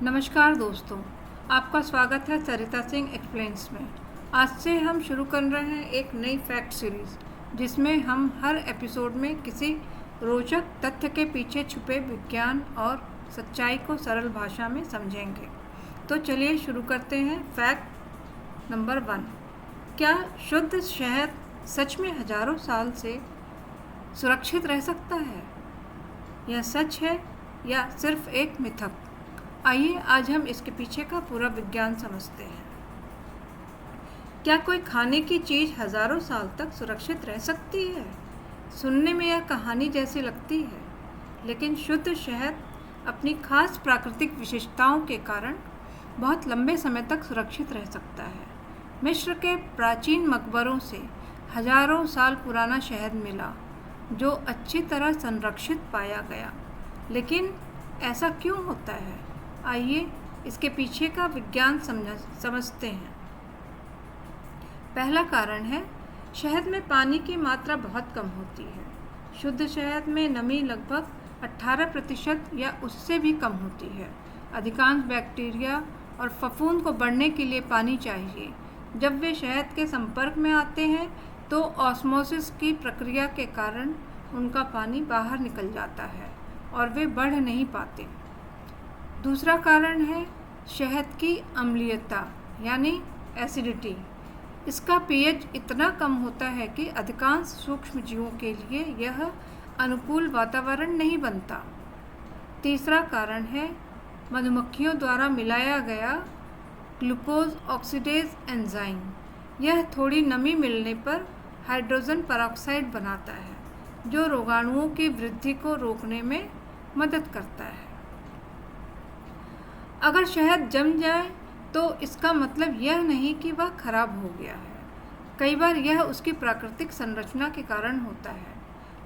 नमस्कार दोस्तों, आपका स्वागत है सरिता सिंह एक्सप्लेन्स में। आज से हम शुरू कर रहे हैं एक नई फैक्ट सीरीज़, जिसमें हम हर एपिसोड में किसी रोचक तथ्य के पीछे छुपे विज्ञान और सच्चाई को सरल भाषा में समझेंगे। तो चलिए शुरू करते हैं। Fact number 1। क्या शुद्ध शहद सच में हजारों साल से सुरक्षित रह सकता है? यह सच है या सिर्फ एक मिथक? आइए आज हम इसके पीछे का पूरा विज्ञान समझते हैं। क्या कोई खाने की चीज़ हजारों साल तक सुरक्षित रह सकती है? सुनने में यह कहानी जैसी लगती है, लेकिन शुद्ध शहद अपनी खास प्राकृतिक विशेषताओं के कारण बहुत लंबे समय तक सुरक्षित रह सकता है। मिस्र के प्राचीन मकबरों से हजारों साल पुराना शहद मिला, जो अच्छी तरह संरक्षित पाया गया। लेकिन ऐसा क्यों होता है? आइए इसके पीछे का विज्ञान समझते हैं। पहला कारण है, शहद में पानी की मात्रा बहुत कम होती है। शुद्ध शहद में नमी लगभग 18% या उससे भी कम होती है। अधिकांश बैक्टीरिया और फफूंद को बढ़ने के लिए पानी चाहिए। जब वे शहद के संपर्क में आते हैं तो ऑस्मोसिस की प्रक्रिया के कारण उनका पानी बाहर निकल जाता है और वे बढ़ नहीं पाते। दूसरा कारण है शहद की अम्लीयता यानी एसिडिटी। इसका पीएच इतना कम होता है कि अधिकांश सूक्ष्मजीवों के लिए यह अनुकूल वातावरण नहीं बनता। तीसरा कारण है मधुमक्खियों द्वारा मिलाया गया ग्लूकोज ऑक्सीडेज एंजाइम। यह थोड़ी नमी मिलने पर हाइड्रोजन पेरोक्साइड बनाता है, जो रोगाणुओं की वृद्धि को रोकने में मदद करता है। अगर शहद जम जाए तो इसका मतलब यह नहीं कि वह खराब हो गया है। कई बार यह उसकी प्राकृतिक संरचना के कारण होता है,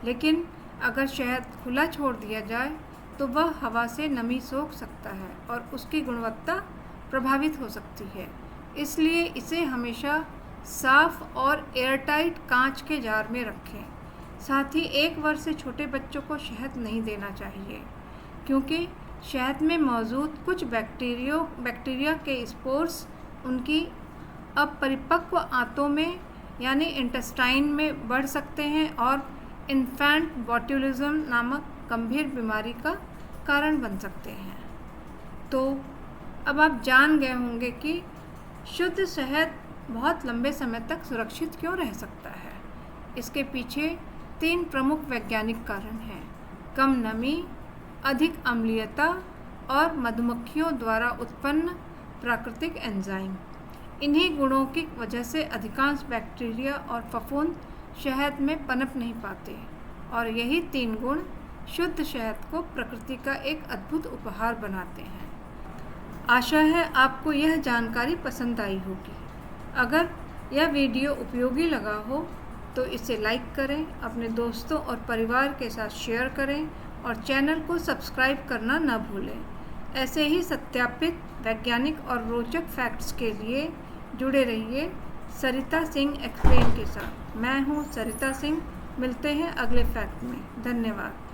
लेकिन अगर शहद खुला छोड़ दिया जाए तो वह हवा से नमी सोख सकता है और उसकी गुणवत्ता प्रभावित हो सकती है। इसलिए इसे हमेशा साफ और एयरटाइट कांच के जार में रखें। साथ ही 1 वर्ष से छोटे बच्चों को शहद नहीं देना चाहिए, क्योंकि शहद में मौजूद कुछ बैक्टीरिया के स्पोर्स उनकी अपरिपक्व आंतों में यानी इंटेस्टाइन में बढ़ सकते हैं और इन्फेंट बोट्युलिज्म नामक गंभीर बीमारी का कारण बन सकते हैं। तो अब आप जान गए होंगे कि शुद्ध शहद बहुत लंबे समय तक सुरक्षित क्यों रह सकता है। इसके पीछे 3 प्रमुख वैज्ञानिक कारण हैं: कम नमी, अधिक अम्लीयता और मधुमक्खियों द्वारा उत्पन्न प्राकृतिक एंजाइम। इन्हीं गुणों की वजह से अधिकांश बैक्टीरिया और फफूंद शहद में पनप नहीं पाते, और यही 3 गुण शुद्ध शहद को प्रकृति का एक अद्भुत उपहार बनाते हैं। आशा है आपको यह जानकारी पसंद आई होगी। अगर यह वीडियो उपयोगी लगा हो तो इसे लाइक करें, अपने दोस्तों और परिवार के साथ शेयर करें और चैनल को सब्सक्राइब करना न भूलें। ऐसे ही सत्यापित, वैज्ञानिक और रोचक फैक्ट्स के लिए जुड़े रहिए सरिता सिंह एक्सप्लेन के साथ। मैं हूँ सरिता सिंह। मिलते हैं अगले फैक्ट में। धन्यवाद।